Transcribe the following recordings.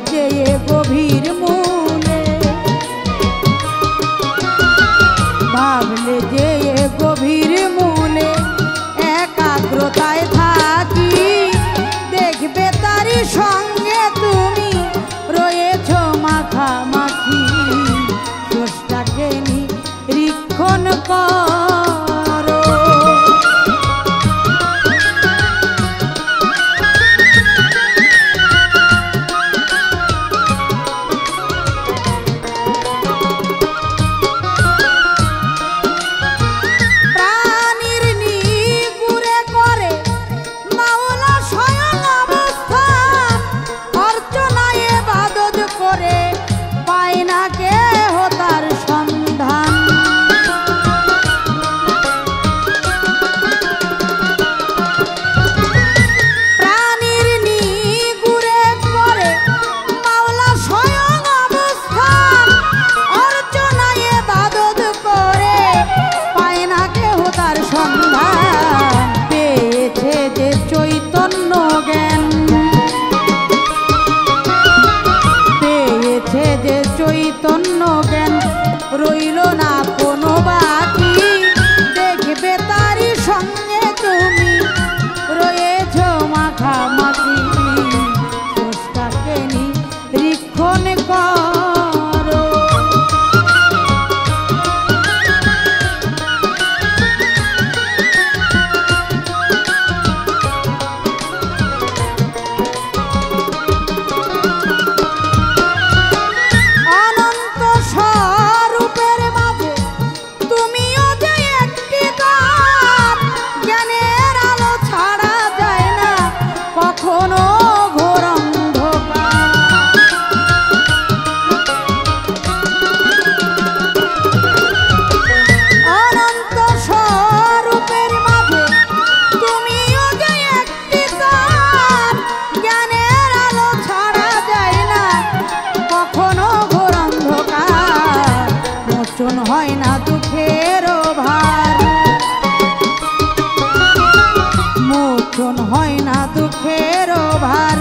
যে গভীর মূলে, ভাবলে যে গভীর মূলে একাগ্রতায় থাকি, দেখবে তারই সঙ্গে তুমি রয়েছ মাখামাখি। স্রষ্টাকে নিরীক্ষণ করো। চৈতন্য জ্ঞান রইল না কোনো বাকি, দেখবে তারই সঙ্গে তুমি রয়েছ মাখামাখি। স্রষ্টাকে নিরীক্ষণ করো। হয় না দুঃখের ভার, মোচন হয় না দুঃখের ভার,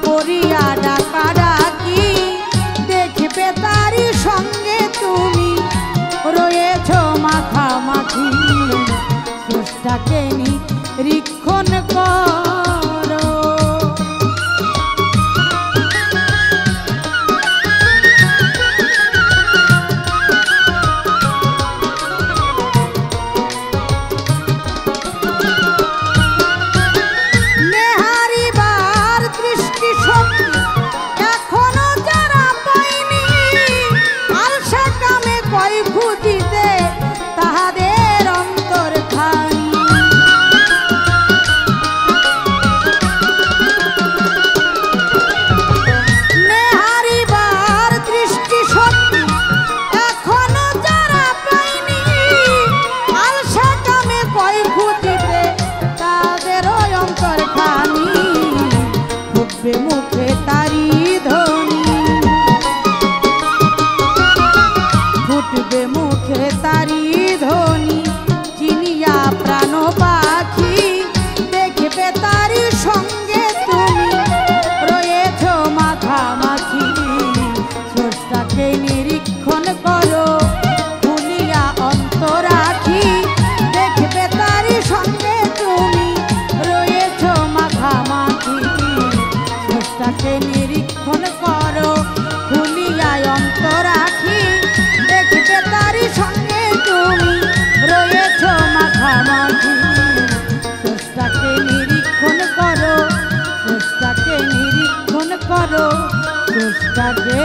করিয়া ডাকা ডাকি, দেখবে তারই সঙ্গে তুমি রয়েছ মাখামাখি। স্রষ্টাকে নিরীক্ষণ করো। মুখে তারি ধ্বনি, ফুটবে মুখে তারি ধ্বনি, চিনিয়া প্রাণ পাখি, দেখবে তারি সঙ্গে তুমি রয়েছ মাখামাখি। স্রষ্টাকে নিরীক্ষণ করো, খুলিয়া অন্তর রাখি, দেখবে তারি সঙ্গে তুমি রয়েছ মাখামাখি। স্রষ্টাকে নিরীক্ষণ করো, খুলিয়া অন্তর রাখি, দেখবে তারই সঙ্গে তুমি রয়েছ মাখামাখি। স্রষ্টাকে নিরীক্ষণ করো, স্রষ্টাকে নিরীক্ষণ করো, স্রষ্টাকে